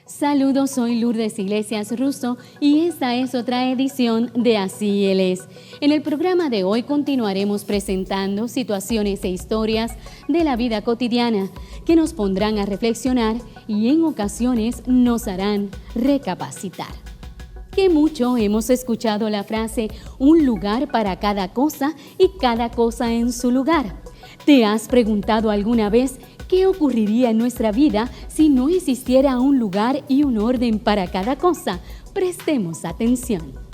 Saludos, soy Lourdes Iglesias Russo y esta es otra edición de Así Él es. En el programa de hoy continuaremos presentando situaciones e historias de la vida cotidiana que nos pondrán a reflexionar y en ocasiones nos harán recapacitar. Que mucho hemos escuchado la frase un lugar para cada cosa y cada cosa en su lugar. ¿Te has preguntado alguna vez qué ocurriría en nuestra vida si no existiera un lugar y un orden para cada cosa? Prestemos atención.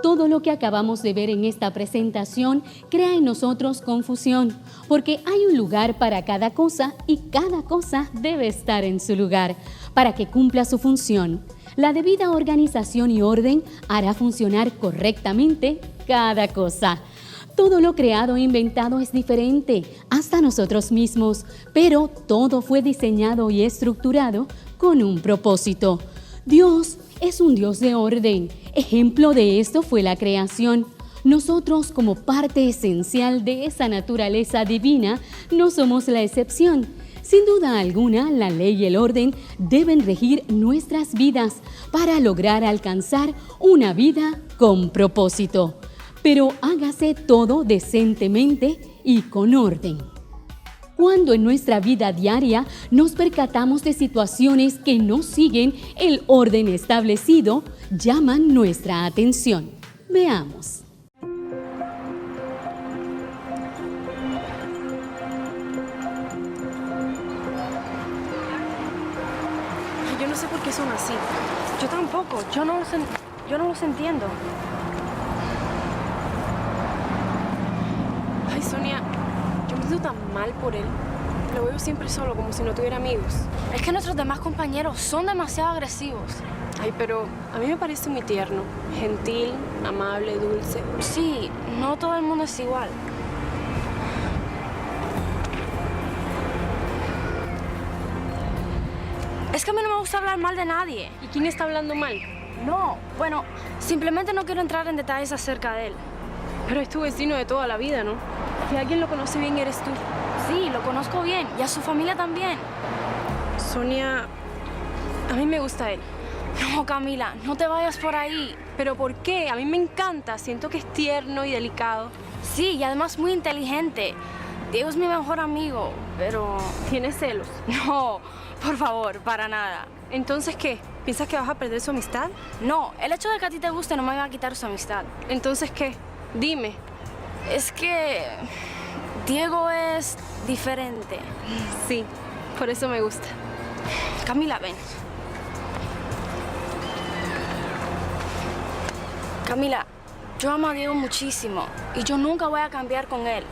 Todo lo que acabamos de ver en esta presentación crea en nosotros confusión, porque hay un lugar para cada cosa y cada cosa debe estar en su lugar para que cumpla su función. La debida organización y orden hará funcionar correctamente cada cosa. Todo lo creado e inventado es diferente, hasta nosotros mismos, pero todo fue diseñado y estructurado con un propósito. Dios es un Dios de orden. Ejemplo de esto fue la creación. Nosotros, como parte esencial de esa naturaleza divina, no somos la excepción. Sin duda alguna, la ley y el orden deben regir nuestras vidas para lograr alcanzar una vida con propósito. Pero hágase todo decentemente y con orden. Cuando en nuestra vida diaria nos percatamos de situaciones que no siguen el orden establecido, llaman nuestra atención. Veamos. Yo no sé por qué son así. Yo tampoco. Yo no los entiendo. Ay, Sonia, yo me siento tan mal por él. Lo veo siempre solo, como si no tuviera amigos. Es que nuestros demás compañeros son demasiado agresivos. Ay, pero a mí me parece muy tierno. Gentil, amable, dulce. Sí, no todo el mundo es igual. Es que a mí no me gusta hablar mal de nadie. ¿Y quién está hablando mal? No, bueno, simplemente no quiero entrar en detalles acerca de él. Pero es tu vecino de toda la vida, ¿no? Si alguien lo conoce bien, eres tú. Sí, lo conozco bien y a su familia también. Sonia, a mí me gusta él. No, Camila, no te vayas por ahí. ¿Pero por qué? A mí me encanta. Siento que es tierno y delicado. Sí, y además muy inteligente. Diego es mi mejor amigo. pero... ¿Tienes celos? No, por favor, para nada. ¿Entonces qué? ¿Piensas que vas a perder su amistad? No, el hecho de que a ti te guste no me va a quitar su amistad. ¿Entonces qué? Dime. Es que Diego es diferente. Sí, por eso me gusta. Camila, ven. Camila, yo amo a Diego muchísimo y yo nunca voy a cambiar con él.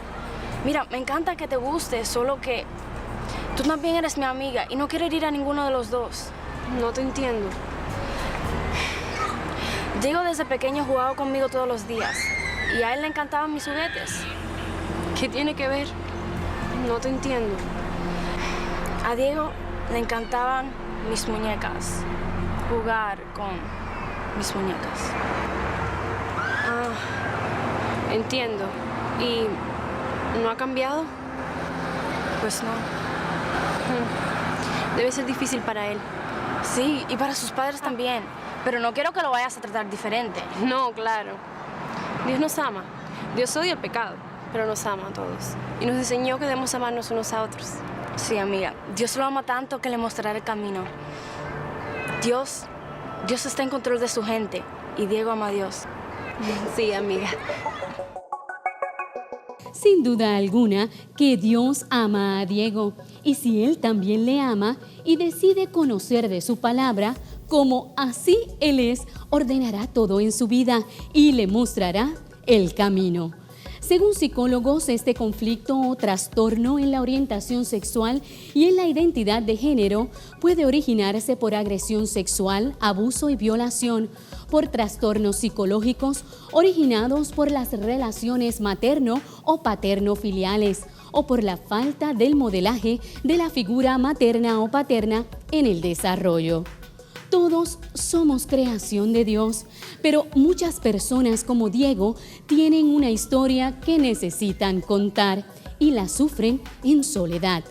Mira, me encanta que te guste, solo que tú también eres mi amiga y no quiero herir a ninguno de los dos. No te entiendo. Diego desde pequeño jugaba conmigo todos los días y a él le encantaban mis juguetes. ¿Qué tiene que ver? No te entiendo. A Diego le encantaban mis muñecas, jugar con mis muñecas. Ah, entiendo. ¿Y no ha cambiado? Pues no. Debe ser difícil para él. Sí, y para sus padres también. Pero no quiero que lo vayas a tratar diferente. No, claro. Dios nos ama. Dios odia el pecado, pero nos ama a todos. Y nos enseñó que debemos amarnos unos a otros. Sí, amiga. Dios lo ama tanto que le mostrará el camino. Dios está en control de su gente y Diego ama a Dios. Sí, amiga. Sin duda alguna que Dios ama a Diego, y si Él también le ama y decide conocer de su palabra, como así Él es, ordenará todo en su vida y le mostrará el camino. Según psicólogos, este conflicto o trastorno en la orientación sexual y en la identidad de género puede originarse por agresión sexual, abuso y violación, por trastornos psicológicos originados por las relaciones materno o paterno-filiales, o por la falta del modelaje de la figura materna o paterna en el desarrollo. Todos somos creación de Dios, pero muchas personas como Diego tienen una historia que necesitan contar y la sufren en soledad.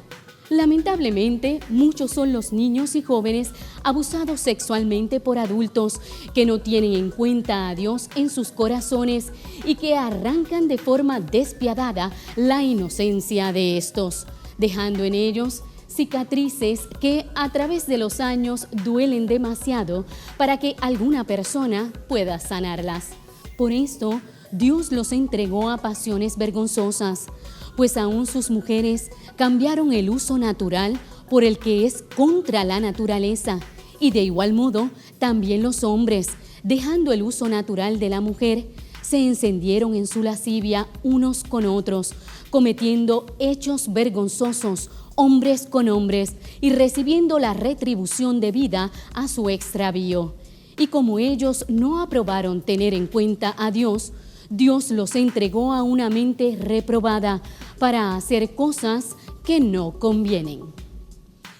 Lamentablemente, muchos son los niños y jóvenes abusados sexualmente por adultos que no tienen en cuenta a Dios en sus corazones y que arrancan de forma despiadada la inocencia de estos, dejando en ellos cicatrices que a través de los años duelen demasiado para que alguna persona pueda sanarlas. Por esto, Dios los entregó a pasiones vergonzosas, pues aún sus mujeres cambiaron el uso natural por el que es contra la naturaleza, y de igual modo también los hombres, dejando el uso natural de la mujer, se encendieron en su lascivia unos con otros, cometiendo hechos vergonzosos, hombres con hombres, y recibiendo la retribución debida a su extravío. Y como ellos no aprobaron tener en cuenta a Dios, Dios los entregó a una mente reprobada para hacer cosas que no convienen.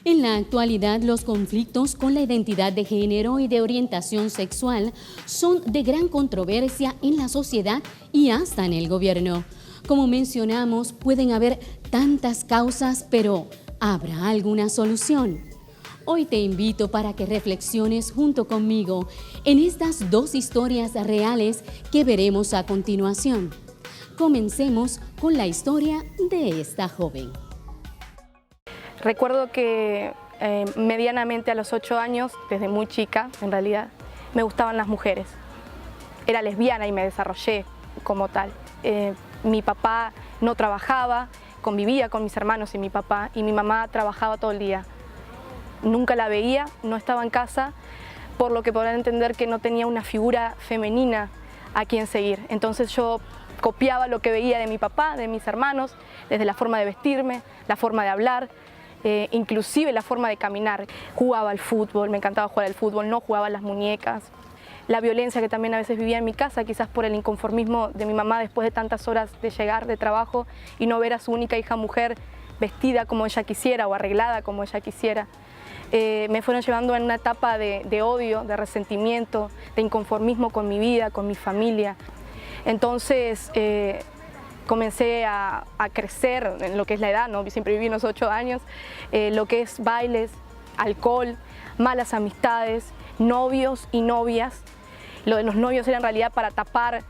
En la actualidad, los conflictos con la identidad de género y de orientación sexual son de gran controversia en la sociedad y hasta en el gobierno. Como mencionamos, pueden haber tantas causas, pero ¿habrá alguna solución? Hoy te invito para que reflexiones junto conmigo en estas dos historias reales que veremos a continuación. Comencemos con la historia de esta joven. Recuerdo que medianamente a los 8 años, desde muy chica en realidad, me gustaban las mujeres. Era lesbiana y me desarrollé como tal. Mi papá no trabajaba, convivía con mis hermanos y mi papá, y mi mamá trabajaba todo el día. Nunca la veía, no estaba en casa, por lo que podrán entender que no tenía una figura femenina a quien seguir. Entonces yo copiaba lo que veía de mi papá, de mis hermanos, desde la forma de vestirme, la forma de hablar, inclusive la forma de caminar. Jugaba al fútbol, me encantaba jugar al fútbol, no jugaba a las muñecas. La violencia que también a veces vivía en mi casa, quizás por el inconformismo de mi mamá después de tantas horas de llegar de trabajo y no ver a su única hija mujer vestida como ella quisiera o arreglada como ella quisiera. Me fueron llevando en una etapa de odio, de resentimiento, de inconformismo con mi vida, con mi familia. Entonces comencé a crecer en lo que es la edad, ¿no? Siempre viví unos 8 años, lo que es bailes, alcohol, malas amistades, novios y novias. Lo de los novios era en realidad para tapar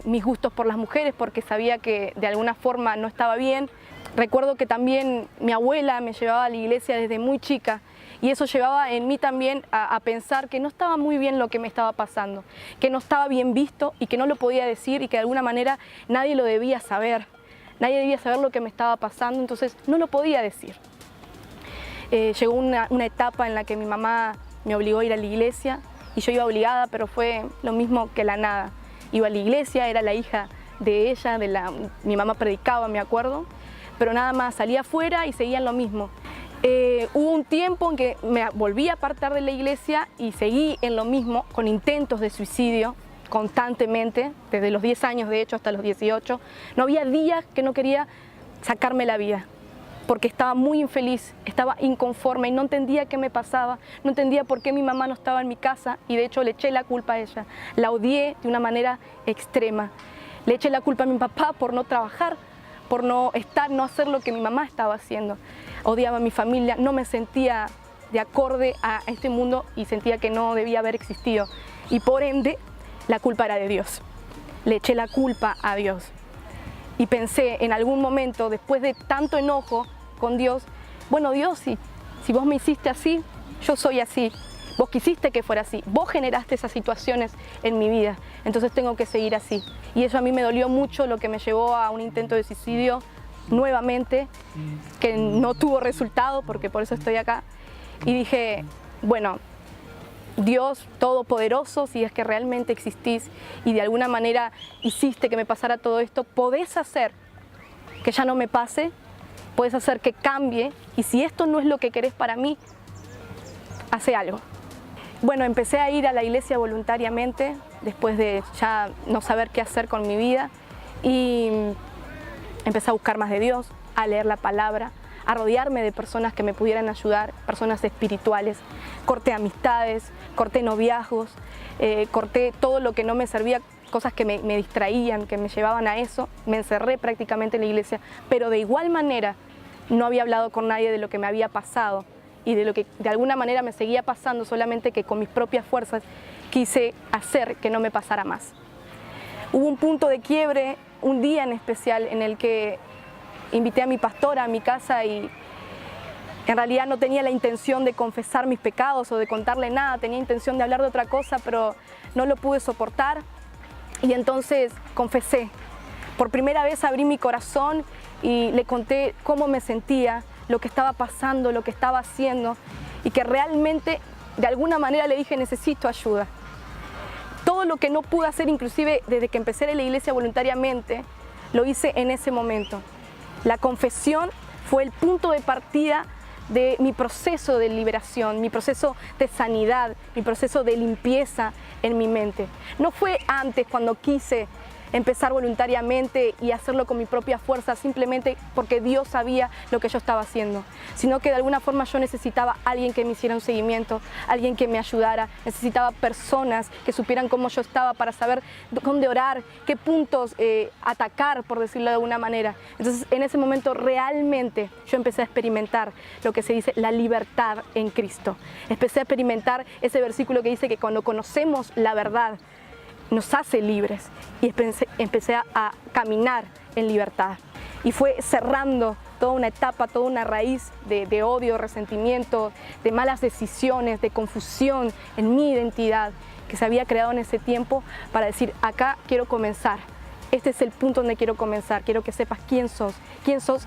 mis gustos por las mujeres, porque sabía que de alguna forma no estaba bien. Recuerdo que también mi abuela me llevaba a la iglesia desde muy chica y eso llevaba en mí también a pensar que no estaba muy bien lo que me estaba pasando, que no estaba bien visto y que no lo podía decir y que de alguna manera nadie lo debía saber. Nadie debía saber lo que me estaba pasando, entonces no lo podía decir. Llegó una etapa en la que mi mamá me obligó a ir a la iglesia y yo iba obligada, pero fue lo mismo que la nada. Iba a la iglesia, era la hija de ella, mi mamá predicaba, me acuerdo, pero nada más, salía afuera y seguían lo mismo. Hubo un tiempo en que me volví a apartar de la iglesia y seguí en lo mismo, con intentos de suicidio constantemente, desde los 10 años de hecho hasta los 18. No había días que no quería sacarme la vida, porque estaba muy infeliz, estaba inconforme y no entendía qué me pasaba, no entendía por qué mi mamá no estaba en mi casa y de hecho le eché la culpa a ella. La odié de una manera extrema. Le eché la culpa a mi papá por no trabajar, por no hacer lo que mi mamá estaba haciendo. Odiaba a mi familia, no me sentía de acorde a este mundo y sentía que no debía haber existido. Y por ende, la culpa era de Dios. Le eché la culpa a Dios. Y pensé en algún momento, después de tanto enojo con Dios, bueno, Dios, si vos me hiciste así, yo soy así. Vos quisiste que fuera así, vos generaste esas situaciones en mi vida, entonces tengo que seguir así. Y eso a mí me dolió mucho, lo que me llevó a un intento de suicidio nuevamente, que no tuvo resultado, porque por eso estoy acá. Y dije, bueno, Dios Todopoderoso, si es que realmente existís y de alguna manera hiciste que me pasara todo esto, podés hacer que ya no me pase, podés hacer que cambie, y si esto no es lo que querés para mí, hace algo. Bueno, empecé a ir a la iglesia voluntariamente, después de ya no saber qué hacer con mi vida, y empecé a buscar más de Dios, a leer la palabra, a rodearme de personas que me pudieran ayudar, personas espirituales. Corté amistades, corté noviazgos, corté todo lo que no me servía, cosas que me distraían, que me llevaban a eso. Me encerré prácticamente en la iglesia, pero de igual manera no había hablado con nadie de lo que me había pasado y de lo que de alguna manera me seguía pasando, solamente que con mis propias fuerzas quise hacer que no me pasara más. Hubo un punto de quiebre, un día en especial, en el que invité a mi pastora a mi casa y en realidad no tenía la intención de confesar mis pecados o de contarle nada, tenía intención de hablar de otra cosa, pero no lo pude soportar y entonces confesé. Por primera vez abrí mi corazón y le conté cómo me sentía, lo que estaba pasando, lo que estaba haciendo, y que realmente de alguna manera le dije, necesito ayuda. Todo lo que no pude hacer, inclusive desde que empecé en la iglesia voluntariamente, lo hice en ese momento. La confesión fue el punto de partida de mi proceso de liberación, mi proceso de sanidad, mi proceso de limpieza en mi mente. No fue antes, cuando quise empezar voluntariamente y hacerlo con mi propia fuerza, simplemente porque Dios sabía lo que yo estaba haciendo, sino que de alguna forma yo necesitaba a alguien que me hiciera un seguimiento, alguien que me ayudara, necesitaba personas que supieran cómo yo estaba para saber dónde orar, qué puntos atacar, por decirlo de alguna manera. Entonces en ese momento realmente yo empecé a experimentar lo que se dice la libertad en Cristo. Empecé a experimentar ese versículo que dice que cuando conocemos la verdad, nos hace libres, y empecé a caminar en libertad. Y fue cerrando toda una etapa, toda una raíz de odio, resentimiento, de malas decisiones, de confusión en mi identidad que se había creado en ese tiempo, para decir, acá quiero comenzar. Este es el punto donde quiero comenzar. Quiero que sepas quién sos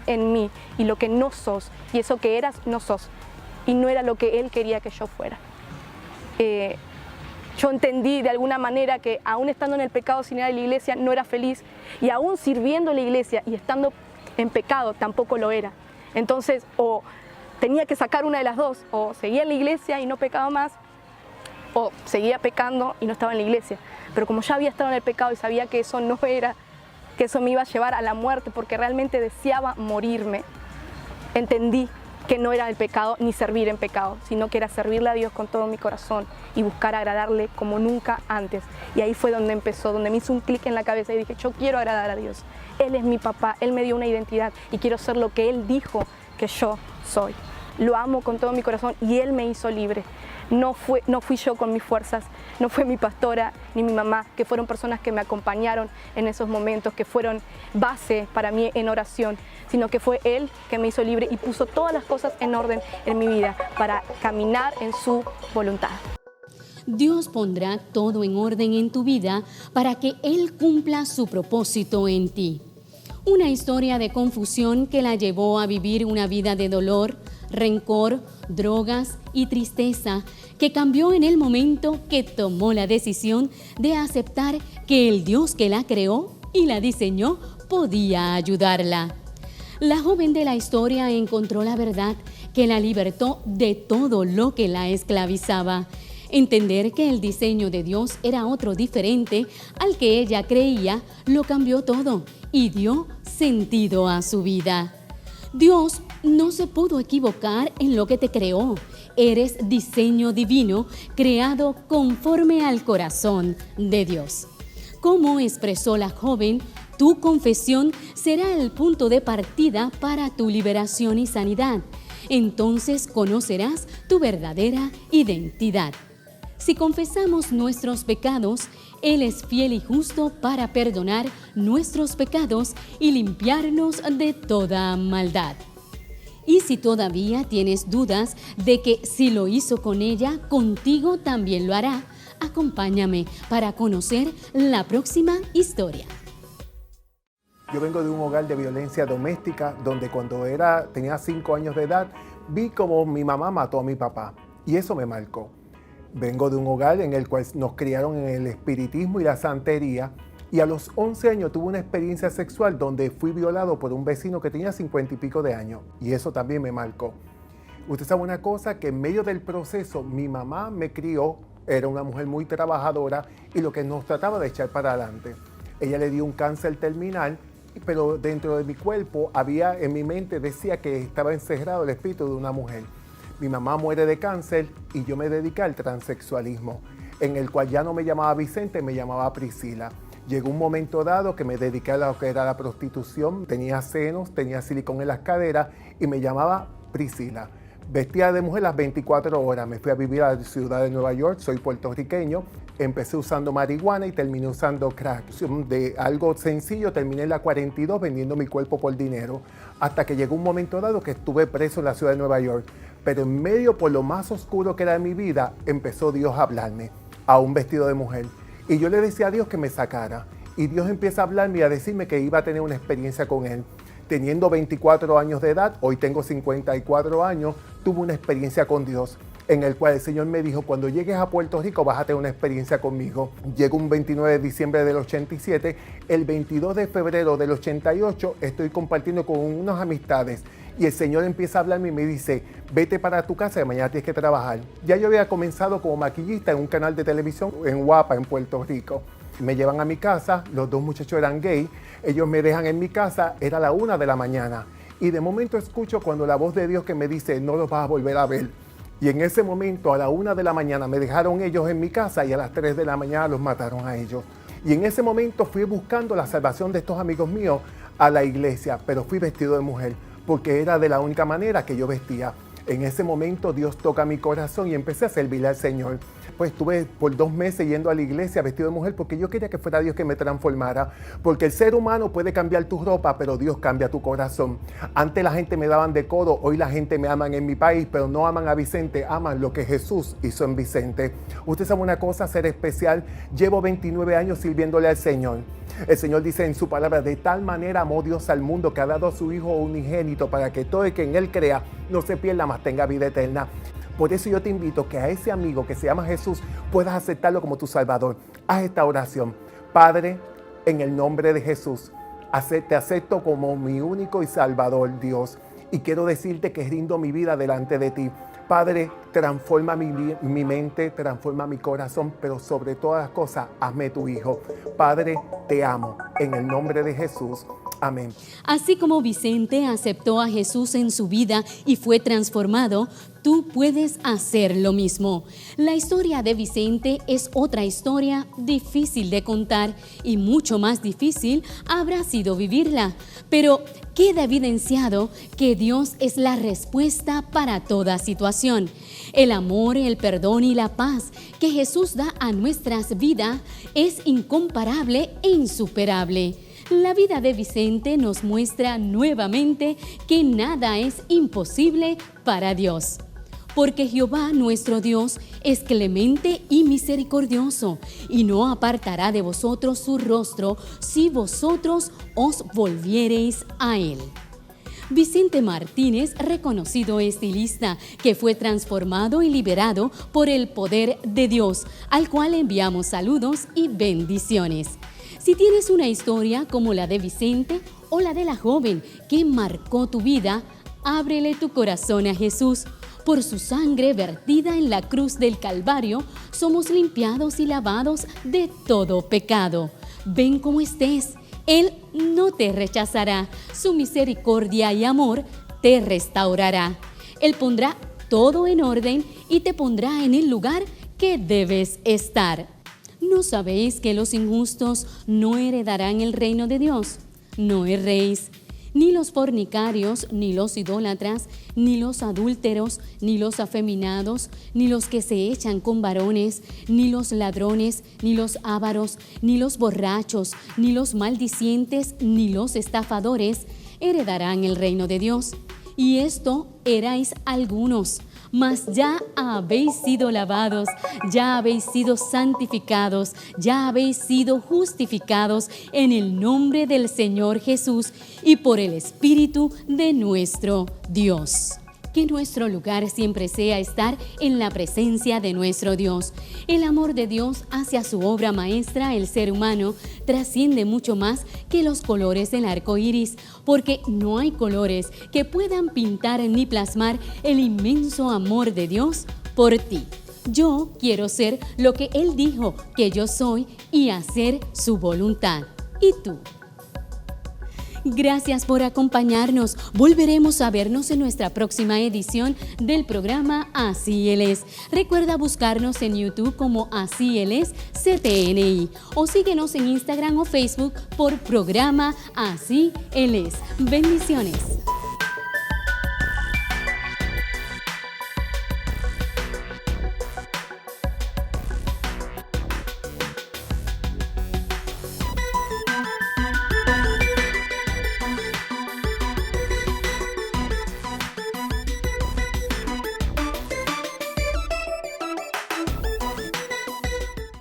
en mí y lo que no sos, y eso que eras no sos, y no era lo que Él quería que yo fuera. Yo entendí de alguna manera que aún estando en el pecado sin ir a la iglesia no era feliz, y aún sirviendo en la iglesia y estando en pecado tampoco lo era. Entonces o tenía que sacar una de las dos, o seguía en la iglesia y no pecaba más, o seguía pecando y no estaba en la iglesia. Pero como ya había estado en el pecado y sabía que eso no era, que eso me iba a llevar a la muerte porque realmente deseaba morirme, entendí que no era el pecado ni servir en pecado, sino que era servirle a Dios con todo mi corazón y buscar agradarle como nunca antes. Y ahí fue donde empezó, donde me hizo un clic en la cabeza y dije, yo quiero agradar a Dios. Él es mi papá, Él me dio una identidad y quiero ser lo que Él dijo que yo soy. Lo amo con todo mi corazón y Él me hizo libre. No fui yo con mis fuerzas, no fue mi pastora ni mi mamá, que fueron personas que me acompañaron en esos momentos, que fueron base para mí en oración, sino que fue Él que me hizo libre y puso todas las cosas en orden en mi vida para caminar en su voluntad. Dios pondrá todo en orden en tu vida para que Él cumpla su propósito en ti. Una historia de confusión que la llevó a vivir una vida de dolor, rencor, drogas y tristeza, que cambió en el momento que tomó la decisión de aceptar que el Dios que la creó y la diseñó podía ayudarla. La joven de la historia encontró la verdad que la libertó de todo lo que la esclavizaba. Entender que el diseño de Dios era otro diferente al que ella creía lo cambió todo y dio sentido a su vida. Dios no se pudo equivocar en lo que te creó. Eres diseño divino creado conforme al corazón de Dios. Como expresó la joven, tu confesión será el punto de partida para tu liberación y sanidad. Entonces conocerás tu verdadera identidad. Si confesamos nuestros pecados, Él es fiel y justo para perdonar nuestros pecados y limpiarnos de toda maldad. Y si todavía tienes dudas de que si lo hizo con ella, contigo también lo hará, acompáñame para conocer la próxima historia. Yo vengo de un hogar de violencia doméstica donde cuando tenía 5 años de edad vi como mi mamá mató a mi papá y eso me marcó. Vengo de un hogar en el cual nos criaron en el espiritismo y la santería y a los 11 años tuve una experiencia sexual donde fui violado por un vecino que tenía 50 y pico de años y eso también me marcó. Usted sabe una cosa, que en medio del proceso mi mamá me crió, era una mujer muy trabajadora y lo que nos trataba de echar para adelante. Ella le dio un cáncer terminal, pero dentro de mi cuerpo en mi mente decía que estaba encerrado el espíritu de una mujer. Mi mamá muere de cáncer y yo me dediqué al transexualismo, en el cual ya no me llamaba Vicente, me llamaba Priscila. Llegó un momento dado que me dediqué a lo que era la prostitución, tenía senos, tenía silicón en las caderas y me llamaba Priscila. Vestía de mujer las 24 horas, me fui a vivir a la ciudad de Nueva York, soy puertorriqueño, empecé usando marihuana y terminé usando crack. De algo sencillo terminé en la 42 vendiendo mi cuerpo por dinero, hasta que llegó un momento dado que estuve preso en la ciudad de Nueva York. Pero en medio, por lo más oscuro que era de mi vida, empezó Dios a hablarme, aún vestido de mujer. Y yo le decía a Dios que me sacara. Y Dios empieza a hablarme y a decirme que iba a tener una experiencia con Él. Teniendo 24 años de edad, hoy tengo 54 años, tuve una experiencia con Dios, en el cual el Señor me dijo, cuando llegues a Puerto Rico vas a tener una experiencia conmigo. Llego un 29 de diciembre del 87, el 22 de febrero del 88 estoy compartiendo con unas amistades y el Señor empieza a hablarme y me dice, vete para tu casa y mañana tienes que trabajar. Ya yo había comenzado como maquillista en un canal de televisión en Guapa, en Puerto Rico. Me llevan a mi casa, los 2 muchachos eran gay, ellos me dejan en mi casa, era la 1 de la mañana y de momento escucho cuando la voz de Dios que me dice, no los vas a volver a ver. Y en ese momento, a la 1 de la mañana, me dejaron ellos en mi casa y a las 3 de la mañana los mataron a ellos. Y en ese momento fui buscando la salvación de estos amigos míos a la iglesia, pero fui vestido de mujer, porque era de la única manera que yo vestía. En ese momento Dios toca mi corazón y empecé a servirle al Señor. Pues estuve por 2 meses yendo a la iglesia vestido de mujer porque yo quería que fuera Dios que me transformara. Porque el ser humano puede cambiar tu ropa, pero Dios cambia tu corazón. Antes la gente me daban de codo, hoy la gente me aman en mi país, pero no aman a Vicente, aman lo que Jesús hizo en Vicente. Usted sabe una cosa, ser especial. Llevo 29 años sirviéndole al Señor. El Señor dice en su palabra, de tal manera amó Dios al mundo que ha dado a su Hijo unigénito para que todo el que en Él crea no se pierda, mas tenga vida eterna. Por eso yo te invito que a ese amigo que se llama Jesús puedas aceptarlo como tu Salvador. Haz esta oración. Padre, en el nombre de Jesús, te acepto como mi único y Salvador, Dios. Y quiero decirte que rindo mi vida delante de ti. Padre, transforma mi mente, transforma mi corazón, pero sobre todas las cosas, hazme tu Hijo. Padre, te amo. En el nombre de Jesús. Amén. Así como Vicente aceptó a Jesús en su vida y fue transformado, tú puedes hacer lo mismo. La historia de Vicente es otra historia difícil de contar y mucho más difícil habrá sido vivirla. Pero queda evidenciado que Dios es la respuesta para toda situación. El amor, el perdón y la paz que Jesús da a nuestras vidas es incomparable e insuperable. La vida de Vicente nos muestra nuevamente que nada es imposible para Dios. Porque Jehová nuestro Dios es clemente y misericordioso, y no apartará de vosotros su rostro si vosotros os volviereis a Él. Vicente Martínez, reconocido estilista, que fue transformado y liberado por el poder de Dios, al cual enviamos saludos y bendiciones. Si tienes una historia como la de Vicente o la de la joven que marcó tu vida, ábrele tu corazón a Jesús. Por su sangre vertida en la cruz del Calvario, somos limpiados y lavados de todo pecado. Ven como estés, Él no te rechazará. Su misericordia y amor te restaurará. Él pondrá todo en orden y te pondrá en el lugar que debes estar. ¿No sabéis que los injustos no heredarán el reino de Dios? No erréis. Ni los fornicarios, ni los idólatras, ni los adúlteros, ni los afeminados, ni los que se echan con varones, ni los ladrones, ni los ávaros, ni los borrachos, ni los maldicientes, ni los estafadores heredarán el reino de Dios. Y esto erais algunos, mas ya habéis sido lavados, ya habéis sido santificados, ya habéis sido justificados en el nombre del Señor Jesús y por el Espíritu de nuestro Dios. Que nuestro lugar siempre sea estar en la presencia de nuestro Dios. El amor de Dios hacia su obra maestra, el ser humano, trasciende mucho más que los colores del arco iris, porque no hay colores que puedan pintar ni plasmar el inmenso amor de Dios por ti. Yo quiero ser lo que Él dijo que yo soy y hacer su voluntad. ¿Y tú? Gracias por acompañarnos. Volveremos a vernos en nuestra próxima edición del programa Así Él es. Recuerda buscarnos en YouTube como Así Él es CTNI o síguenos en Instagram o Facebook por programa Así Él es. Bendiciones.